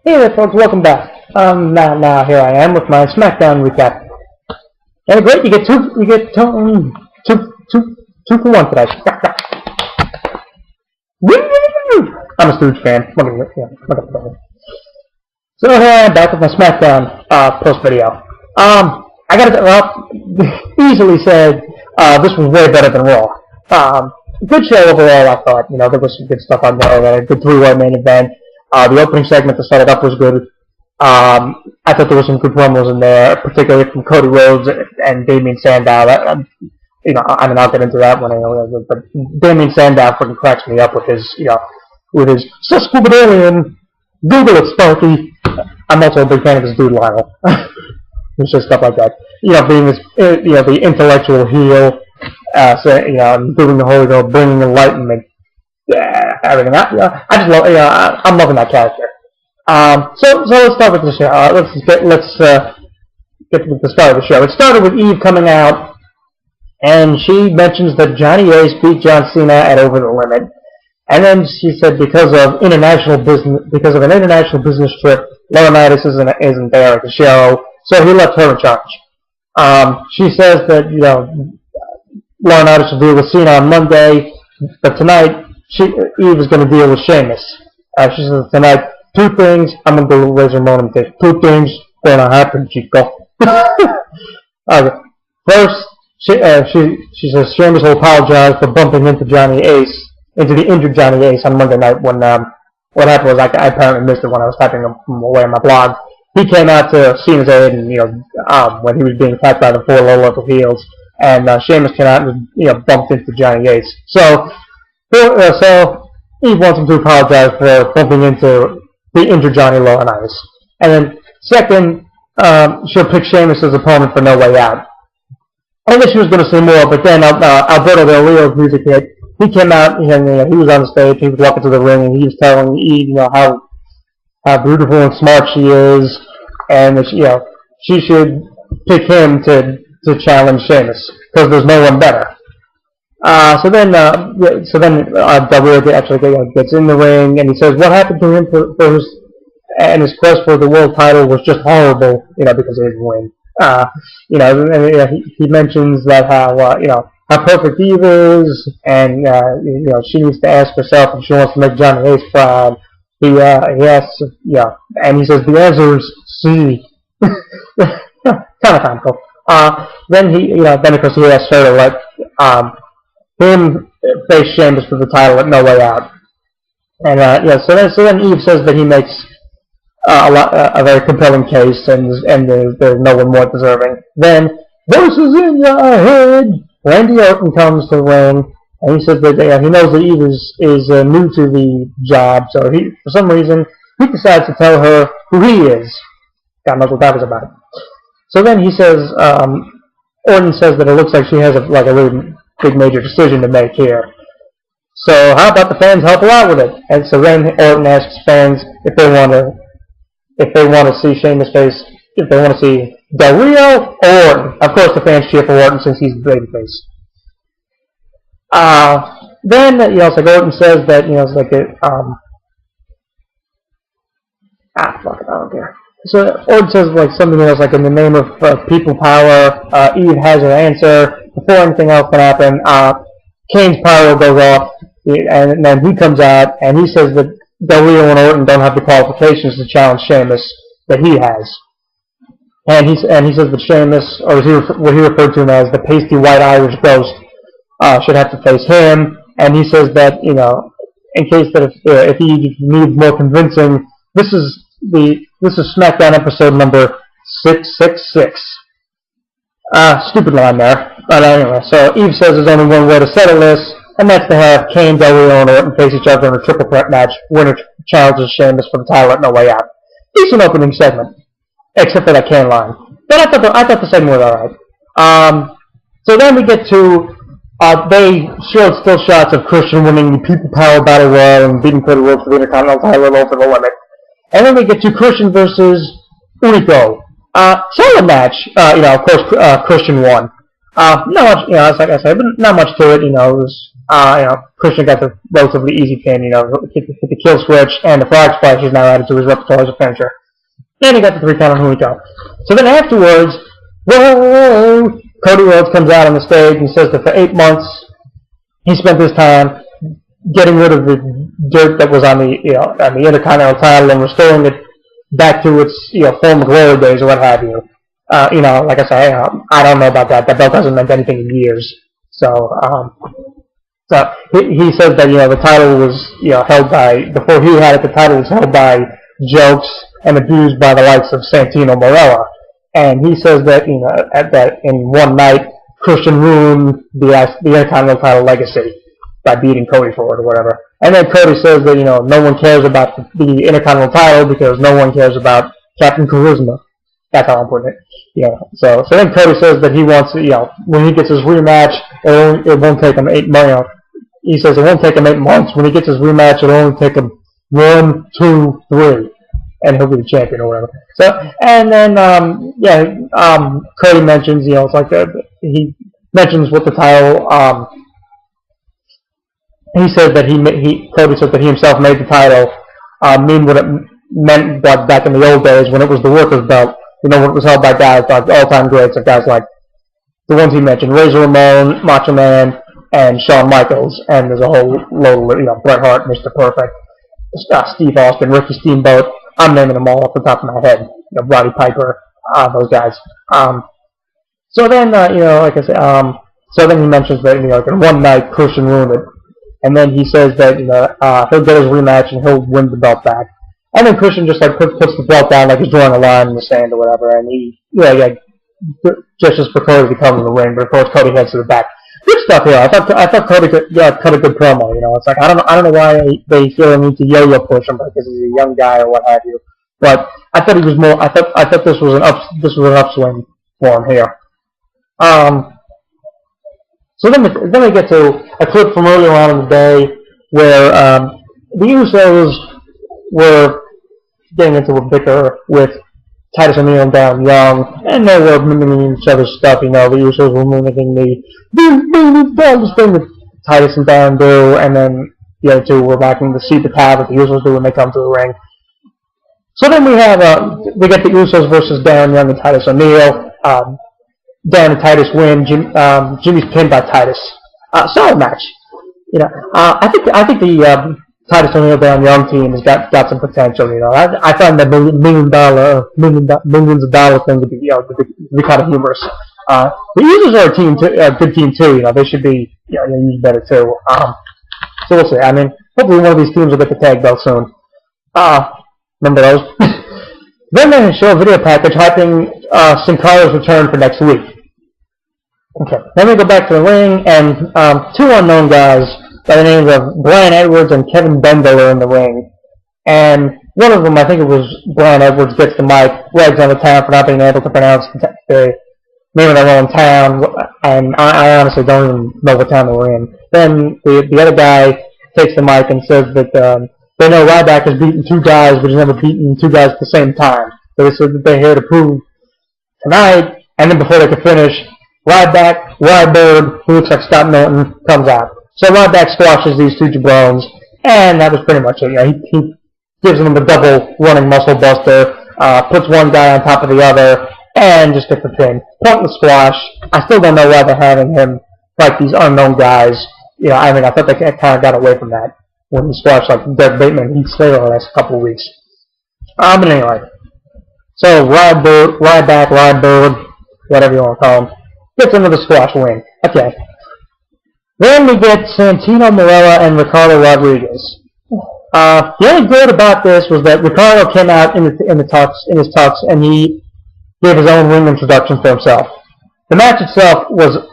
Hey there, folks. Welcome back. Now here I am with my Smackdown recap. Hey, great! You get two for one today. I'm a Stooge fan. So here I am back with my Smackdown post video. I easily said this was way better than Raw. Good show overall, I thought. You know, there was some good stuff on there. A good three-way main event. The opening segment to start it up was good. I thought there were some good promos in there, particularly from Cody Rhodes and Damien Sandow. I'll get into that one. But Damien Sandow freaking cracks me up with his Sesquipedalian. Google it, Sparky. I'm also a big fan of his dude Lionel. It's just stuff like that. Being this, the intellectual heel. Doing the whole, bringing enlightenment. Everything. I'm loving that character. So let's start with the show. Let's get to the start of the show. It started with Eve coming out, and she mentions that Johnny Ace beat John Cena at Over the Limit, and then she said because of an international business trip, Laurinaitis isn't there at the show, so he left her in charge. She says that Laurinaitis will deal with Cena on Monday, but tonight Eve is going to deal with Sheamus. She says tonight, two things. I'm going to go raise her moan and say, two things going to happen, Chico. First, she says Sheamus will apologize for bumping into the injured Johnny Ace on Monday night when what happened was I apparently missed it when I was typing away on my blog. He came out to Cena's aid and, when he was being attacked by the four low-level heels, and Sheamus came out and, bumped into Johnny Ace. So Eve wants him to apologize for bumping into the injured Johnny Laurinaitis. And then, second, she'll pick Sheamus as opponent for No Way Out. I guess she was going to say more, but then Alberto Del Rio's music hit. He came out, and he was on the stage, he was walking to the ring, and he was telling Eve, how beautiful and smart she is, and that, she should pick him to challenge Sheamus, because there's no one better. So then Del Rio actually gets in the ring, and he says what happened to him for his quest for the world title was just horrible, because he didn't win. He mentions that how perfect Eve is, and she needs to ask herself if she wants to make Johnny Ace proud. He asks, and he says the answer is C. Kind of comical. Then of course he asks her to let him face Sheamus for the title at No Way Out, and so then Eve says that he makes a very compelling case, and there's no one more deserving. Then voices in your head. Randy Orton comes to the ring, and he says that he knows that Eve is new to the job, so for some reason he decides to tell her who he is. God knows what that was about. So then he says, Orton says that it looks like she has a really big major decision to make here. So how about the fans help her out with it? And so then Orton asks fans if they want to see Sheamus face, if they want to see Del Rio or Orton. Of course, the fans cheer for Orton since he's the babyface. Then Orton says that fuck it, I don't care. So Orton says something else in the name of people power. Eve has her answer. Before anything else can happen, Kane's pyro goes off, and then he comes out, and he says that Del Rio and Orton don't have the qualifications to challenge Sheamus that he has. And he says that Sheamus, or what he referred to him as the pasty white Irish ghost, should have to face him. And he says that, in case that if he needs more convincing, this is SmackDown episode number 666. Stupid line there. But anyway, so Eve says there's only one way to settle this, and that's to have Kane, Del Rio, and Orton face each other in a triple threat match. Winner challenges Sheamus for the title at No Way Out. Decent opening segment, except for that Kane line. But I thought the segment was alright. So then we get to they showed still shots of Christian winning the People Power Battle Royal and beating Cody Rhodes for the Intercontinental title over the limit. And then we get to Christian versus Unico. Solid match. Of course, Christian won. Not much, it's like I said, but not much to it. It was, Christian got the relatively easy pin. Hit the kill switch and the frog splash is now added to his repertoire as a finisher. And he got the 3 count on Humiko. So then afterwards, whoa, Cody Rhodes comes out on the stage and says that for 8 months he spent his time getting rid of the dirt that was on the Intercontinental title and restoring it back to its former glory days or what have you. Like I say, I don't know about that. That belt hasn't meant anything in years. So he says that the title was held by, before he had it, the title was held by jokes and abused by the likes of Santino Marella. And he says that that in one night Christian ruined the Intercontinental title legacy by beating Cody for it or whatever. And then Cody says that no one cares about the Intercontinental title because no one cares about Captain Charisma. That's how I'm putting it. So then Cody says that he wants when he gets his rematch, it won't take him 8 months. He says it won't take him 8 months. When he gets his rematch, it'll only take him 1, 2, 3, and he'll be the champion or whatever. So and then Cody mentions it's like he mentions what the title. He said that Cody said that he himself made the title mean what it meant back in the old days when it was the workers' belt. When it was held by guys like all-time greats, like guys like the ones he mentioned, Razor Ramon, Macho Man, and Shawn Michaels, and there's a whole load of Bret Hart, Mr. Perfect, Steve Austin, Ricky Steamboat. I'm naming them all off the top of my head. Roddy Piper, those guys. So then, like I said, so then he mentions that in one night Christian ruined it, and then he says that he'll get his rematch and he'll win the belt back. And then Christian just puts the belt down like he's drawing a line in the sand or whatever, and he gestures for Cody to come in the ring, but of course Cody heads to the back. Good stuff here. I thought Cody could cut a good promo. It's like I don't know why they feel the need to yo-yo push him because he's a young guy or what have you. But I thought he was more. I thought this was an upswing for him here. So then we get to a clip from earlier on in the day where the Usos were getting into a bicker with Titus O'Neil and Darren Young, and they were mimicking each other's stuff. The Usos were mimicking the thing that Titus and Darren do, and then the other two were mimicking the seat the tab that the Usos do when they come to the ring. So then we get the Usos versus Darren Young and Titus O'Neil. Darren and Titus win. Jimmy's pinned by Titus. Solid match. I think the Titus O'Neil Darren Young team has got some potential. I find that millions of dollars thing to be kind of humorous. The Usos are a good team too. They should be used better too. So we'll see. I mean, hopefully one of these teams will get the tag belt soon. Remember those? Then they show a video package hyping Sin Cara's return for next week. Okay. Then we go back to the ring, and 2 unknown guys by the names of Brian Edwards and Kevin Bendel are in the ring. And one of them, I think it was Brian Edwards, gets the mic, rags on the town for not being able to pronounce the name of their own town, and I honestly don't even know what town they were in. Then the other guy takes the mic and says that they know Ryback has beaten 2 guys, but he's never beaten 2 guys at the same time. So they said that they're here to prove tonight, and then before they could finish, Rybird, who looks like Scott Norton, comes out. So Ryback squashes these 2 jabrones, and that was pretty much it. He gives them the double running muscle buster, puts one guy on top of the other, and just gets the pin. Pointless squash. I still don't know why they're having him fight these unknown guys. I thought they kind of got away from that when he squashed like Doug Bateman and Heath Slater the last couple of weeks. But anyway. So Ryback, whatever you want to call him, gets into the squash win. Okay. Then we get Santino Marella and Ricardo Rodriguez. The only good about this was that Ricardo came out in his tux, and he gave his own ring introduction for himself. The match itself was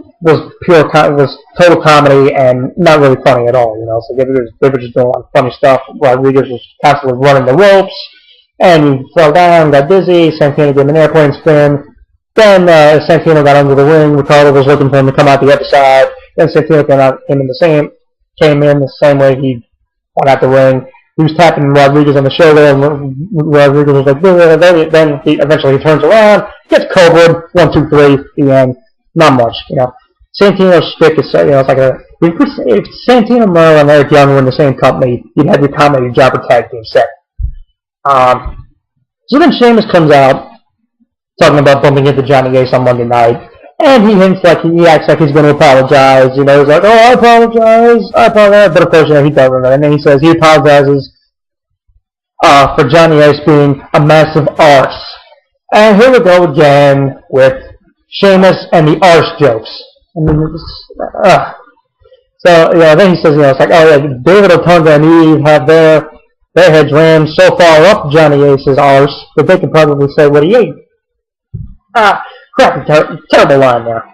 total comedy and not really funny at all. So they were just doing a lot of funny stuff. Rodriguez was constantly running the ropes, and he fell down, got dizzy. Santino gave him an airplane spin. Then Santino got under the ring. Ricardo was looking for him to come out the other side. Then Santino came in the same way he went out the ring. He was tapping Rodriguez on the shoulder, and Rodriguez was like, then eventually he turns around, gets Cobra, 1, 2, 3, the end. Not much, Santino's shtick is, it's like if Santino, Merle, and Eric Young were in the same company, you'd have your comedy jobber tag team set. So then Sheamus comes out, talking about bumping into Johnny Ace on Monday night, and he hints like he acts like he's going to apologize. He's like, "Oh, I apologize," but of course, he doesn't. And then he says he apologizes for Johnny Ace being a massive arse. And here we go again with Sheamus and the arse jokes. So then he says, it's like, oh yeah, David Otunga and Eve have their heads rammed so far up Johnny Ace's arse that they can probably say what he ate. Terrible line there.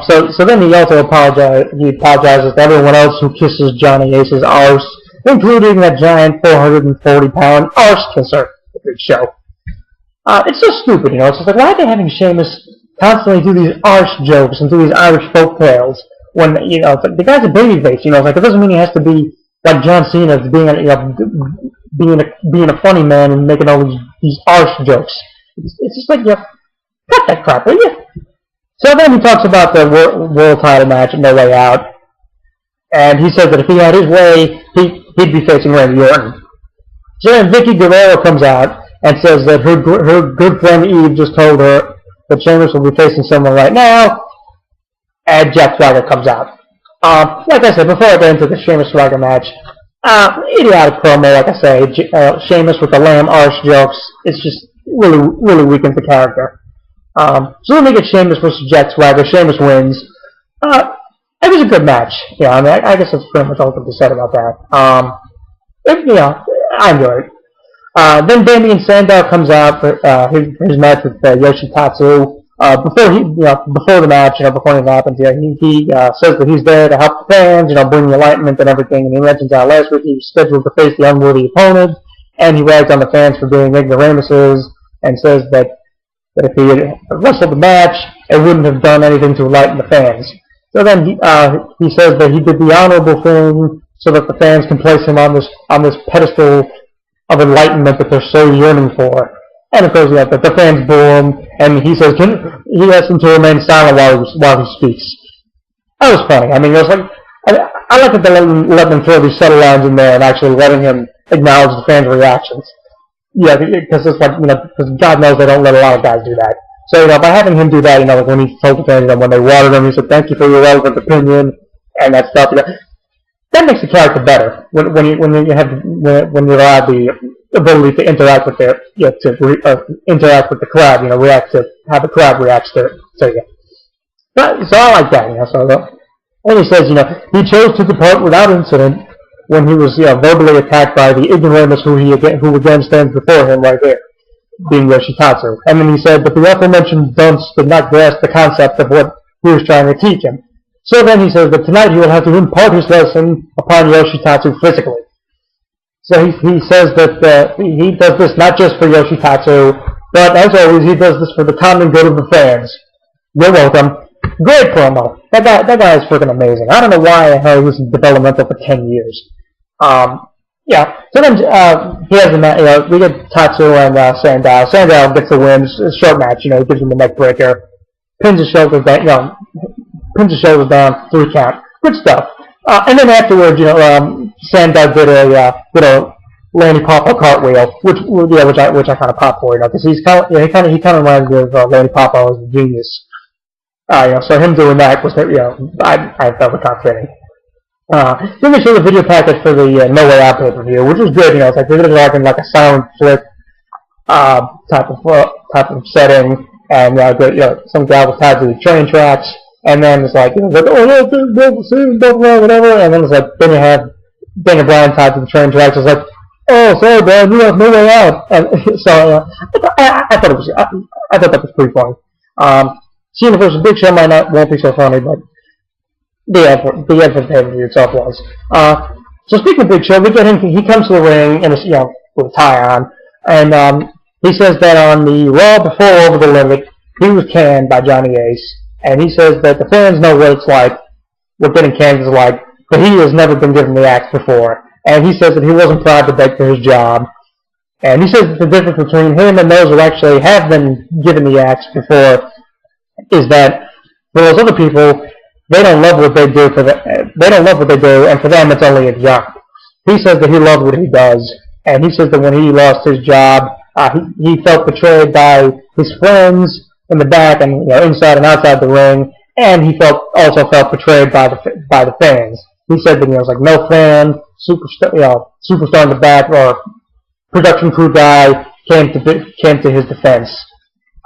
So then he also apologizes to everyone else who kisses Johnny Ace's arse, including that giant 440-pound arse kisser, the Big Show. It's so stupid, It's just like, why are they having Sheamus constantly do these arse jokes and do these Irish folk tales when, it's like, the guy's a babyface, it's like, it doesn't mean he has to be like John Cena, being a funny man and making all these arse jokes. It's just like, cut that crap, will you? So then he talks about the world title match at No Way Out, and he said that if he had his way, he'd be facing Randy Orton. So then Vicky Guerrero comes out and says that her good friend Eve just told her that Sheamus will be facing someone right now, and Jack Swagger comes out. Like I said, before I get into the Sheamus-Swagger match, idiotic promo, like I say, Sheamus with the lamb arse jokes, it's just really, really weakens the character. So then we get Sheamus versus Jack Swagger. Sheamus wins. It was a good match. I guess that's pretty much all to be said about that. I enjoyed it. Then Damien Sandow comes out for his match with Yoshitatsu. Before the match, before it happens, he says that he's there to help the fans, bring enlightenment and everything. And he mentions how last week he was scheduled to face the unworthy opponent, and he rags on the fans for being ignoramuses, and says that if he had wrestled the match, it wouldn't have done anything to enlighten the fans. So then he says that he did the honorable thing so that the fans can place him on this pedestal of enlightenment that they're so yearning for. And of course, the fans boo him, and he says he asks him to remain silent while he speaks. That was funny. It was like I like that they let them throw these subtle lines in there and actually letting him acknowledge the fans' reactions. Yeah, because it's like because God knows they don't let a lot of guys do that. So by having him do that, like when he told the fans, when they watered him, he said, "Thank you for your relevant opinion," and that stuff. That makes the character better when you're allowed the ability to interact with interact with the crowd, react to how the crowd reacts to you. So I like that, So and he says, he chose to depart without incident when he was, verbally attacked by the ignoramus who again stands before him right here, being Yoshitatsu. And then he said, but the aforementioned dunce did not grasp the concept of what he was trying to teach him. So then he says that tonight he will have to impart his lesson upon Yoshitatsu physically. So he says that he does this not just for Yoshitatsu, but as always, he does this for the common good of the fans. You're welcome. Great promo. That guy is freaking amazing. I don't know why the hell he was developmental for 10 years. So then he has we get Tatsu and Sandow. Sandow gets the win. It's a short match. He gives him the neck breaker, pins his shoulders down. Pins his shoulders down, 3 count. Good stuff. And then afterwards, Sandow did a Lanny Poffo cartwheel, which I kind of popped for, because he kind of reminds me of Lanny Poffo as a genius. So him doing that was, I thought was kind of fitting. Then they showed the video package for the No Way Out pay-per-view, which was good. It's like they did it in like a silent flip type of setting, and some guy was tied to the train tracks. And then it's like, whatever, and then it's like, then you have Daniel Bryan tied to the train tracks. It's like, oh, sorry, Bryan, you have No Way Out. And so I thought that was pretty funny. Cena versus Big Show won't be so funny, but the end for the pay-per-view itself was. So speaking of Big Show, we get him. He comes to the ring and with a tie on, and he says that on the Raw before Over the Limit, he was canned by Johnny Ace. And he says that the fans know what it's like, what getting canned is like, but he has never been given the axe before. And he says that he wasn't proud to beg for his job. And he says that the difference between him and those who actually have been given the axe before is that For those other people, they don't love what they do they don't love what they do, and for them it's only a job. He says that he loves what he does, and he says that when he lost his job, he felt betrayed by his friends in the back and inside and outside the ring, and he also felt betrayed by the fans. He said that it was like no fan, superstar in the back or production crew guy came to his defense.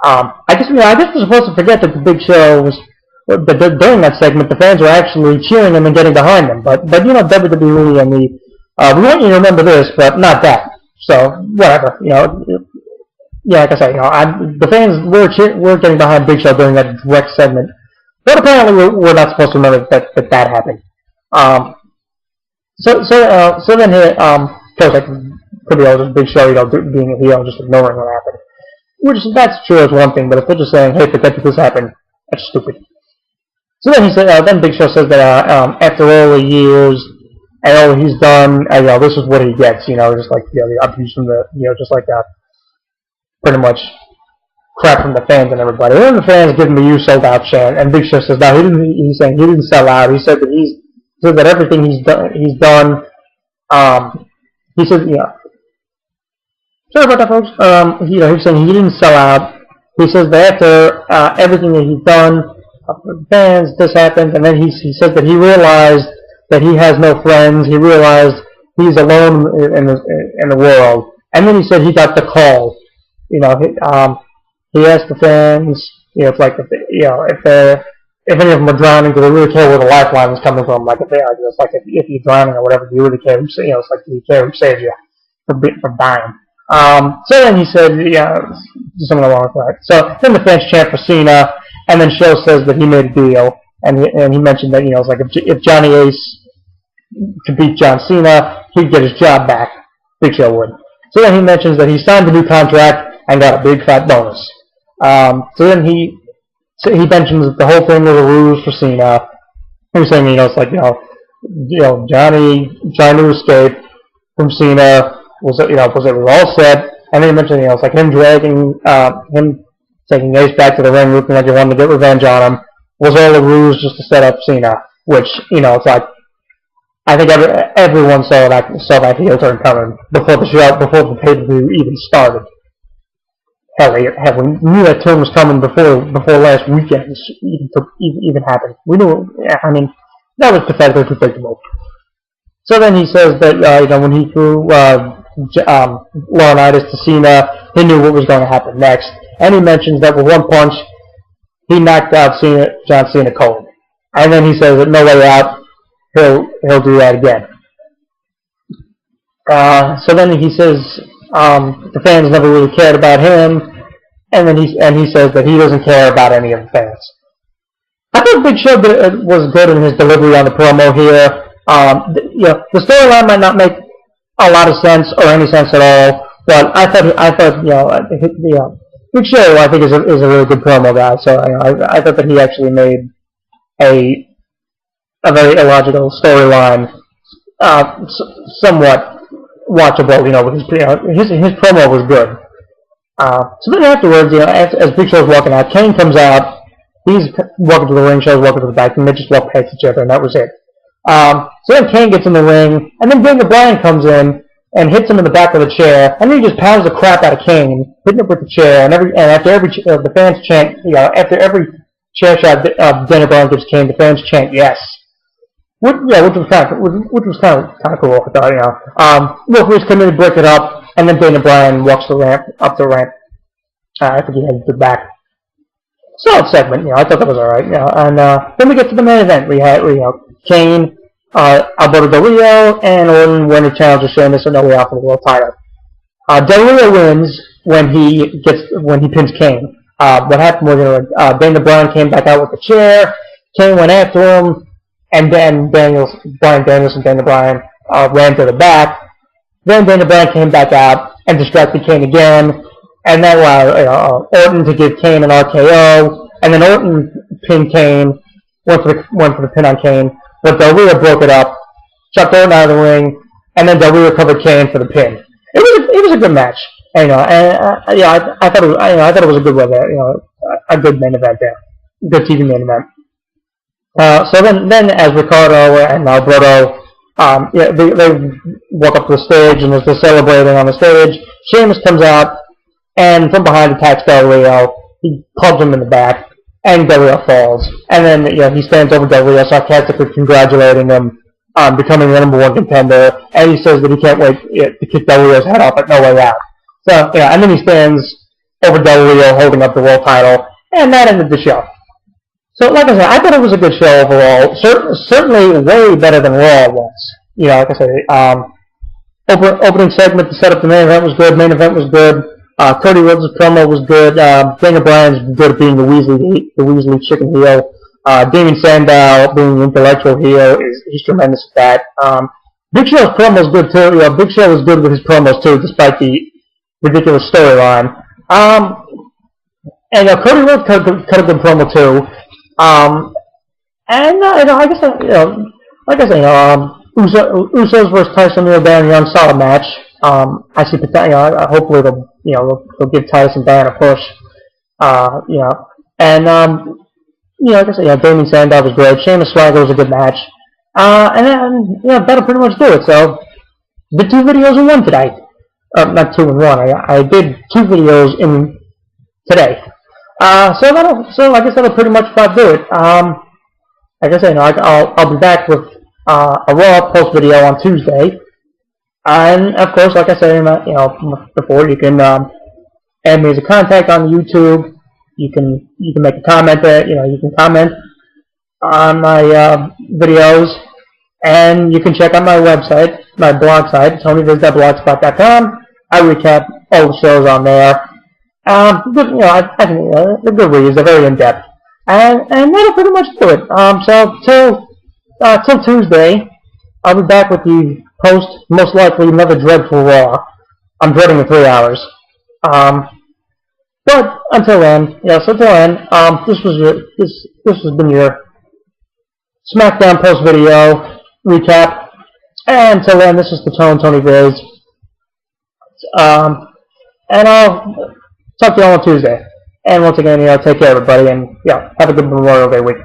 I guess we're supposed to forget that the Big Show was. But during that segment, the fans were actually cheering him and getting behind him. But WWE and we want you to remember this, but not that. So whatever, like I said, the fans were getting behind Big Show during that direct segment. But apparently we're not supposed to remember that happened. So then here, feels like pretty old Big Show, being a heel, just ignoring what happened. That's true as one thing, but if they're just saying, hey, forget that this happened, that's stupid. So then he said, then Big Show says that after all the years and all he's done, this is what he gets, just like the abuse from just like pretty much crap from the fans and everybody. And then the fans give him a "you sold out" chant, and Big Show says, no, he's saying he didn't sell out. He said that everything he's done. He said, sorry about that, folks. He was saying he didn't sell out. He says that after everything that he's done. Fans, this happened, and then he says that he realized that he has no friends. He realized he's alone in the world, and then he said he got the call. He asked the fans, it's like if any of them are drowning, do they really care where the lifeline is coming from? Like it's like if you're drowning or whatever, do you really care? It's like do you care who saves you from dying? So then he said, something along with that. So then the fans chant for Cena. And then Show says that he made a deal, and he mentioned that it's like if Johnny Ace could beat John Cena, he'd get his job back. Big Show would. So then he mentions that he signed a new contract and got a big fat bonus. So then he mentions that the whole thing was a ruse for Cena. He was saying it's like Johnny trying to escape from Cena was all set, and then he mentioned it's like him dragging him. Taking Ace back to the ring, looking like he wanted to get revenge on him, was all a ruse just to set up Cena. Which, it's like, I think everyone saw that heel turn coming before the pay-per-view even started. Hell, we knew that turn was coming before last weekend even happened. We knew, that was pathetically predictable. So then he says that, when he threw Laurinaitis to Cena, he knew what was going to happen next. And he mentions that with one punch, he knocked out John Cena cold. And then he says that no way out, he'll do that again. So then he says the fans never really cared about him, and then he says that he doesn't care about any of the fans. I thought Big Show was good in his delivery on the promo here. The storyline might not make a lot of sense or any sense at all, but I thought Big Show, I think, is a really good promo guy. So I thought that he actually made a very illogical storyline somewhat watchable. With his promo was good. So then afterwards, as Big Show's walking out, Kane comes out. He's walking to the ring. Show's walking to the back, and they just walk past each other, and that was it. So then Kane gets in the ring, and then Daniel Bryan comes in and hits him in the back of the chair, and then he just pounds the crap out of Kane, hitting him with the chair, and after every the fans chant, after every chair shot Daniel Bryan gives Kane, the fans chant yes, which was kind of cool. I thought, Will Reese come in and break it up, and then Daniel Bryan walks up the ramp. I think he heads to the back. Solid segment, I thought that was alright, and then we get to the main event. We had Kane, Alberto Del Rio, and Orton when he challenges Sheamus on the way out for the world title. Del Rio wins when he pins Kane. What happened was Daniel Bryan came back out with the chair. Kane went after him, and then Bryan Danielson and Daniel Bryan ran to the back. Then Daniel Bryan came back out and distracted Kane again, and then Orton to give Kane an RKO, and then Orton pinned Kane, went for the pin on Kane. But Del Rio broke it up, chucked Orton out of the ring, and then Del Rio covered Kane for the pin. It was a good match, I thought it was a good way there, a good main event there. good TV main event. So then as Ricardo and Alberto, they walk up to the stage, and as they're celebrating on the stage, Sheamus comes out and from behind attacks Del Rio. He clubs him in the back, and Del Rio falls. And then he stands over Del Rio, sarcastically congratulating him on becoming the #1 contender, and he says that he can't wait to kick Del Rio's head off at No Way Out. So and then he stands over Del Rio holding up the world title, and that ended the show. So, like I said, I thought it was a good show overall. Certainly way better than Raw was. Like I said, opening segment to set up the main event was good. Main event was good. Cody Rhodes' promo was good. Daniel Bryan's good at being the Weasley chicken heel. Damien Sandow being the intellectual heel he's tremendous at that. Big Show's promo was good too. Big Show was good with his promos too, despite the ridiculous storyline. And Cody Rhodes cut a good promo too. I guess like I say, Usos versus Tyson and Dan Young, solid match. I see potential. Hopefully they'll give Tyson and Dan a push. Like I say, Damien Sandow was great. Sheamus Swagger was a good match. That'll pretty much do it. So the 2 videos in one today. Not 2 in 1. I did 2 videos in today. So like I said, that'll pretty much about do it. Like I said, I'll be back with a Raw post video on Tuesday, and of course, like I said, before, you can add me as a contact on YouTube. You can make a comment there. You can comment on my videos, and you can check out my website, my blog site, tonyviz.blogspot.com. I recap all the shows on there. I think they're good reads. They're very in depth, and that'll pretty much do it. So till Tuesday, I'll be back with the post. Most likely another dreadful Raw. I'm dreading the 3 hours. But until then, this has been your Smackdown post video recap. And until then, this is the Tony Viz. And I'll talk to you all on Tuesday. And once again, take care, everybody, and have a good Memorial Day week.